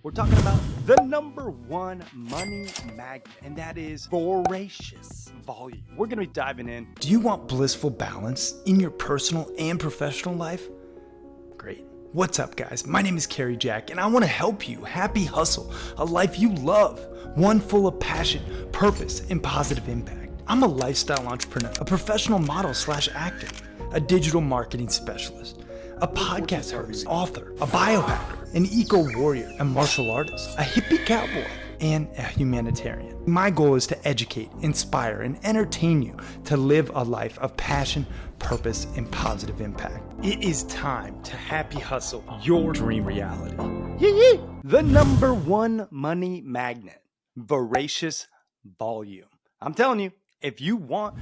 We're talking about the number one money magnet, and that is voracious volume. We're going to be diving in. Do you want blissful balance in your personal and professional life? Great. What's up, guys? My name is Cary and I want to help you happy hustle a life you love, one full of passion, purpose, and positive impact. I'm a lifestyle entrepreneur, a professional model / actor, a digital marketing specialist, a podcast host, author, a biohacker, an eco-warrior, a martial artist, a hippie cowboy, and a humanitarian. My goal is to educate, inspire, and entertain you to live a life of passion, purpose, and positive impact. It is time to happy hustle your dream reality. Yee-yee. The number one money magnet, voracious volume. I'm telling you, if you want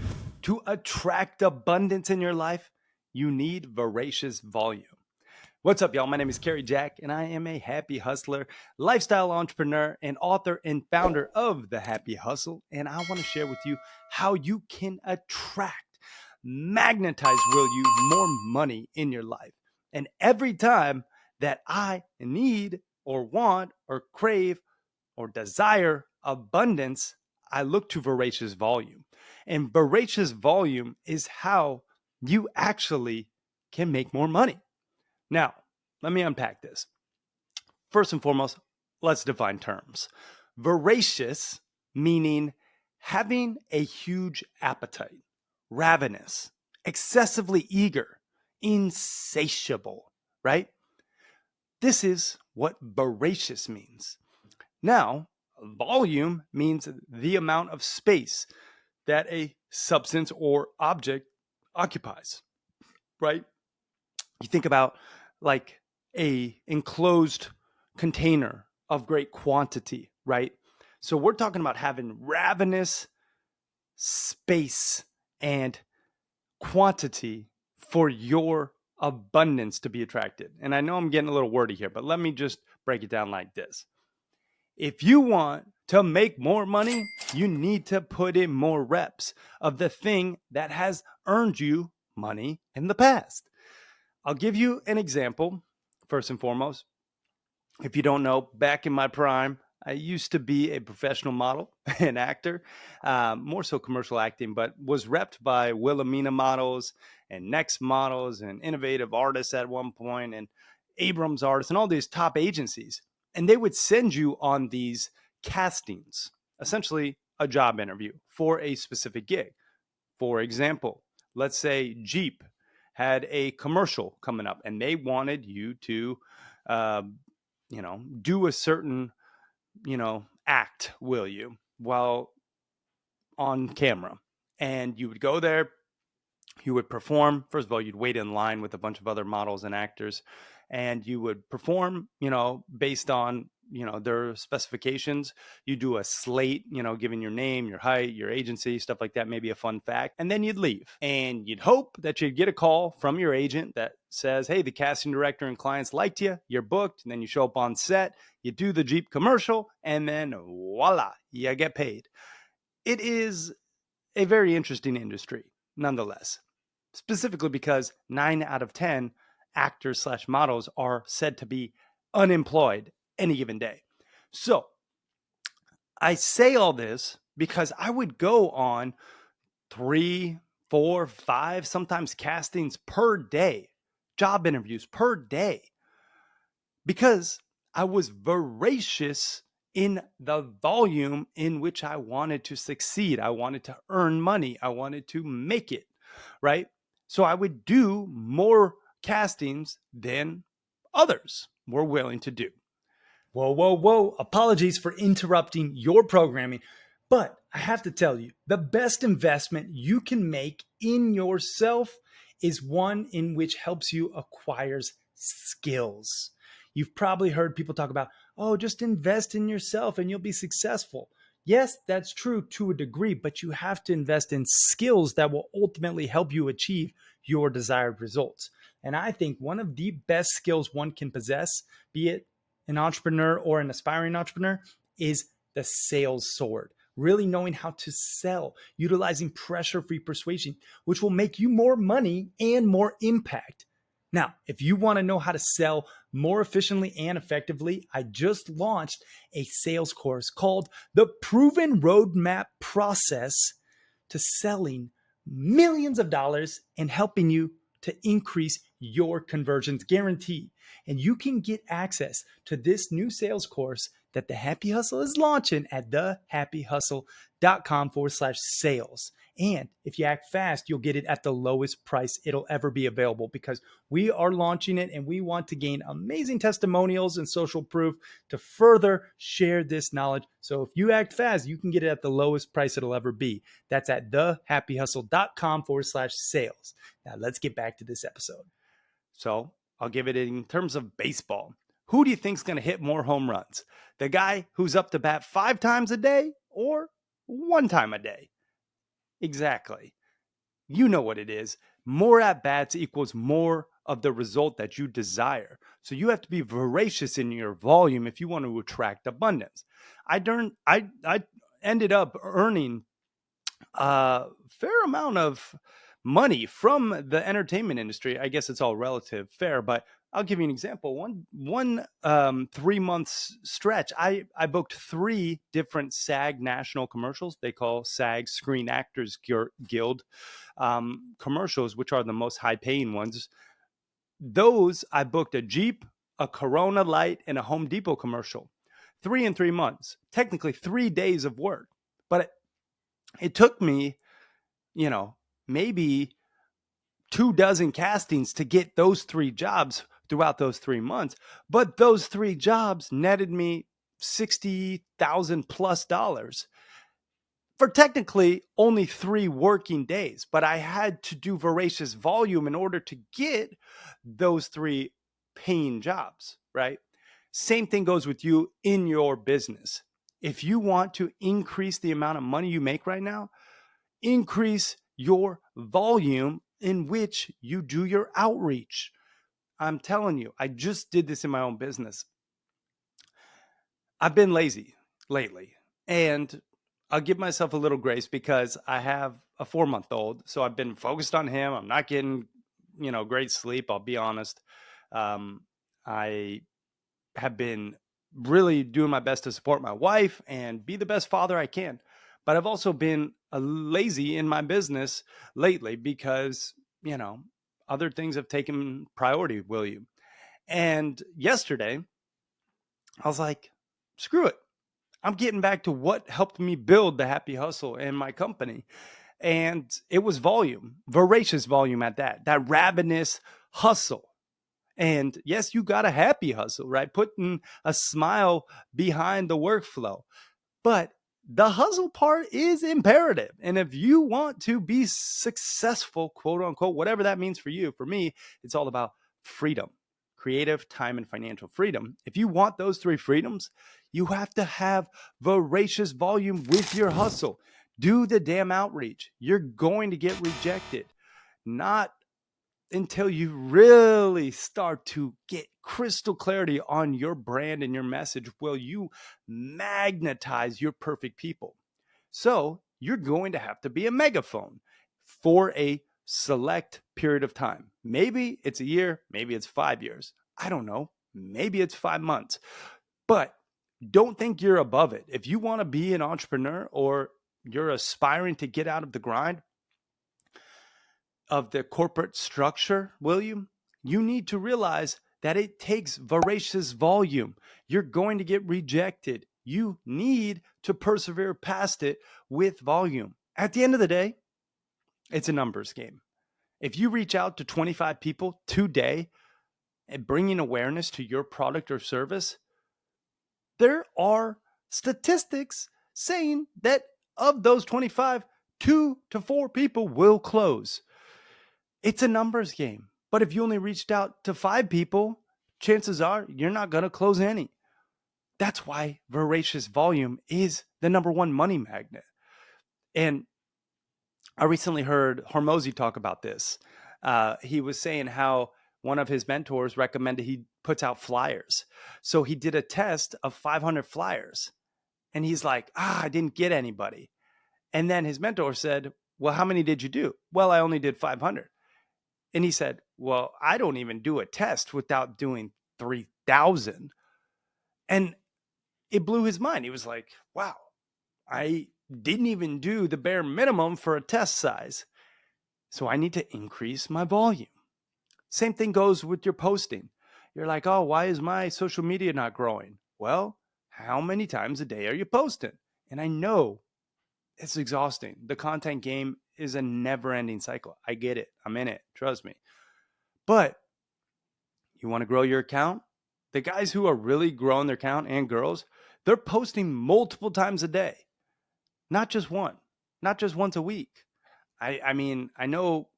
to attract abundance in your life, you need voracious volume. What's up, y'all? My name is Cary and I am a happy hustler, lifestyle entrepreneur, and author and founder of The Happy Hustle. And I want to share with you how you can attract, magnetize, will you, more money in your life. And every time that I need or want or crave or desire abundance, I look to voracious volume. And voracious volume is how you actually can make more money. Now, let me unpack this. First and foremost, let's define terms. Voracious, meaning having a huge appetite, ravenous, excessively eager, insatiable, right? This is what voracious means. Now, volume means the amount of space that a substance or object occupies, right? You think about like a enclosed container of great quantity, right? So we're talking about having ravenous space and quantity for your abundance to be attracted. And I know I'm getting a little wordy here, but let me just break it down like this. If you want to make more money, you need to put in more reps of the thing that has earned you money in the past. I'll give you an example, first and foremost. If you don't know, back in my prime, I used to be a professional model and actor, more so commercial acting, but was repped by Wilhelmina models and Next models and Innovative Artists at one point and Abrams Artists and all these top agencies. And they would send you on these castings, essentially a job interview for a specific gig. For example, let's say Jeep had a commercial coming up and they wanted you to, do a certain, act, will you, while on camera. And you would go there, you would perform. First of all, you'd wait in line with a bunch of other models and actors, and you would perform, based on, their specifications. You do a slate, giving your name, your height, your agency, stuff like that, maybe a fun fact. And then you'd leave and you'd hope that you'd get a call from your agent that says, hey, the casting director and clients liked you, you're booked. And then you show up on set, you do the Jeep commercial, and then voila, you get paid. It is a very interesting industry, nonetheless, specifically because 9 out of 10 actors / models are said to be unemployed any given day. So I say all this because I would go on 3, 4, 5, sometimes castings per day, job interviews per day, because I was voracious in the volume in which I wanted to succeed. I wanted to earn money. I wanted to make it, right? So I would do more castings than others were willing to do. Whoa. Apologies for interrupting your programming, but I have to tell you, the best investment you can make in yourself is one in which helps you acquire skills. You've probably heard people talk about, just invest in yourself and you'll be successful. Yes, that's true to a degree, but you have to invest in skills that will ultimately help you achieve your desired results. And I think one of the best skills one can possess, be it an entrepreneur or an aspiring entrepreneur, is the sales sword. Really knowing how to sell, utilizing pressure-free persuasion, which will make you more money and more impact. Now, if you want to know how to sell more efficiently and effectively, I just launched a sales course called The Proven Roadmap Process to Selling Millions of Dollars and helping you to increase your conversions guaranteed. And you can get access to this new sales course that the Happy Hustle is launching at thehappyhustle.com/sales. And if you act fast, you'll get it at the lowest price it'll ever be available, because we are launching it and we want to gain amazing testimonials and social proof to further share this knowledge. So if you act fast, you can get it at the lowest price it'll ever be. That's at thehappyhustle.com/sales. Now let's get back to this episode. So I'll give it in terms of baseball. Who do you think's going to hit more home runs? The guy who's up to bat 5 times a day or 1 time a day? Exactly. You know what it is. More at bats equals more of the result that you desire. So you have to be voracious in your volume if you want to attract abundance. I ended up earning a fair amount of money from the entertainment industry. I guess it's all relative, fair, but I'll give you an example. One 3 months stretch, I booked 3 different SAG national commercials. They call SAG Screen Actors Guild commercials, which are the most high paying ones. Those I booked a Jeep, a Corona Light, and a Home Depot commercial. 3 in 3 months, technically 3 days of work. But it took me, maybe 2 dozen castings to get those 3 jobs throughout those 3 months. But those 3 jobs netted me $60,000+ for technically only 3 working days. But I had to do voracious volume in order to get those 3 paying jobs, right? Same thing goes with you in your business. If you want to increase the amount of money you make right now, increase your volume in which you do your outreach. I'm telling you, I just did this in my own business. I've been lazy lately, and I'll give myself a little grace because I have a 4-month-old. So I've been focused on him. I'm not getting, great sleep. I'll be honest. I have been really doing my best to support my wife and be the best father I can. But I've also been lazy in my business lately because, other things have taken priority, William. And yesterday, I was like, screw it. I'm getting back to what helped me build the Happy Hustle and my company. And it was volume, voracious volume at that ravenous hustle. And yes, you got a happy hustle, right? Putting a smile behind the workflow. But the hustle part is imperative. And if you want to be successful, quote unquote, whatever that means for you, for me, it's all about freedom, creative, time, and financial freedom. If you want those 3 freedoms, you have to have voracious volume with your hustle. Do the damn outreach. You're going to get rejected. Not until you really start to get crystal clarity on your brand and your message will you magnetize your perfect people. So you're going to have to be a megaphone for a select period of time. Maybe it's a year, maybe it's 5 years. I don't know. Maybe it's 5 months. But don't think you're above it. If you want to be an entrepreneur or you're aspiring to get out of the grind of the corporate structure, William, you need to realize that it takes voracious volume. You're going to get rejected. You need to persevere past it with volume. At the end of the day, it's a numbers game. If you reach out to 25 people today and bringing awareness to your product or service, there are statistics saying that of those 25, 2 to 4 people will close. It's a numbers game. But if you only reached out to 5 people, chances are you're not going to close any. That's why voracious volume is the number 1 money magnet. And I recently heard Hormozy talk about this. He was saying how one of his mentors recommended he puts out flyers. So he did a test of 500 flyers. And he's like, I didn't get anybody. And then his mentor said, well, how many did you do? Well, I only did 500. And he said, well, I don't even do a test without doing 3,000. And it blew his mind. He was like, wow, I didn't even do the bare minimum for a test size. So I need to increase my volume. Same thing goes with your posting. You're like, oh, why is my social media not growing? Well, how many times a day are you posting? And I know it's exhausting. The content game is a never ending cycle. I get it. I'm in it. Trust me. But you want to grow your account? The guys who are really growing their account, and girls, they're posting multiple times a day, not just one, not just once a week. I mean, I know,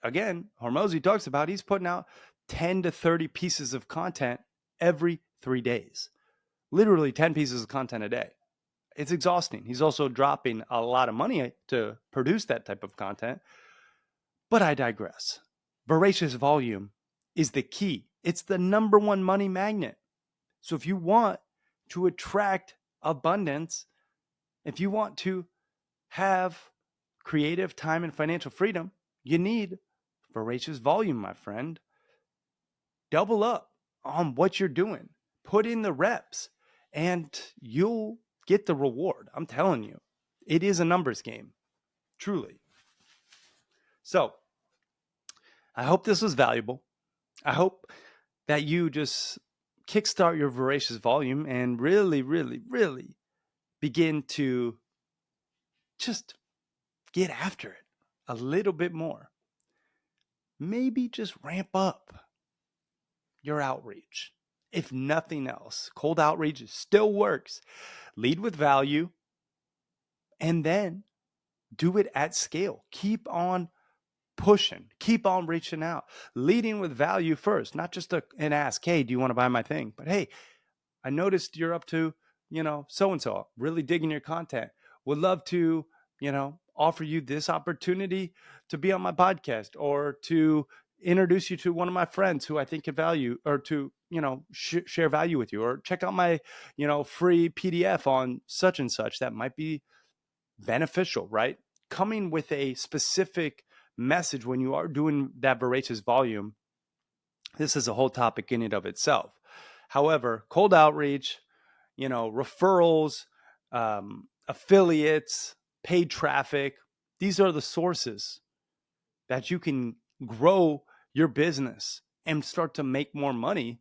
again, Hormozy talks about he's putting out 10 to 30 pieces of content every 3 days, literally 10 pieces of content a day. It's exhausting. He's also dropping a lot of money to produce that type of content. But I digress. Voracious volume is the key. It's the number one money magnet. So if you want to attract abundance, if you want to have creative time and financial freedom, you need voracious volume, my friend. Double up on what you're doing. Put in the reps and you'll get the reward. I'm telling you, it is a numbers game, truly. So I hope this was valuable. I hope that you just kickstart your voracious volume and really, really, really begin to just get after it a little bit more. Maybe just ramp up your outreach. If nothing else, cold outreach still works. Lead with value and then do it at scale. Keep on pushing, keep on reaching out, leading with value first, not just an ask, hey, do you want to buy my thing? But hey, I noticed you're up to, so-and-so, really digging your content. Would love to, offer you this opportunity to be on my podcast or to introduce you to one of my friends who I think could value or to, share value with you, or check out my, free PDF on such and such that might be beneficial, right? Coming with a specific message when you are doing that voracious volume, this is a whole topic in and of itself. However, cold outreach, referrals, affiliates, paid traffic, these are the sources that you can grow your business and start to make more money,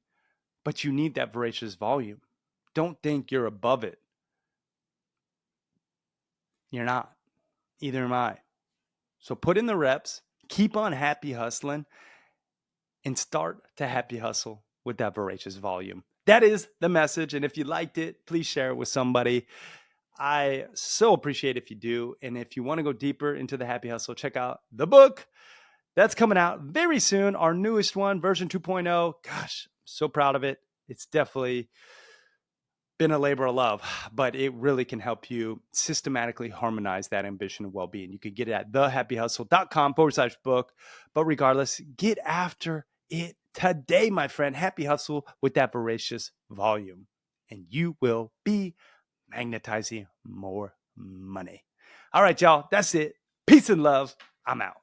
but you need that voracious volume. Don't think you're above it. You're not. Either am I. So put in the reps, keep on happy hustling, and start to happy hustle with that voracious volume. That is the message. And if you liked it, please share it with somebody. I so appreciate if you do. And if you want to go deeper into the happy hustle, check out the book that's coming out very soon. Our newest one, version 2.0. Gosh, I'm so proud of it. It's definitely been a labor of love, but it really can help you systematically harmonize that ambition and well-being. You can get it at thehappyhustle.com/book. But regardless, get after it today, my friend. Happy hustle with that voracious volume, and you will be magnetizing more money. All right, y'all. That's it. Peace and love. I'm out.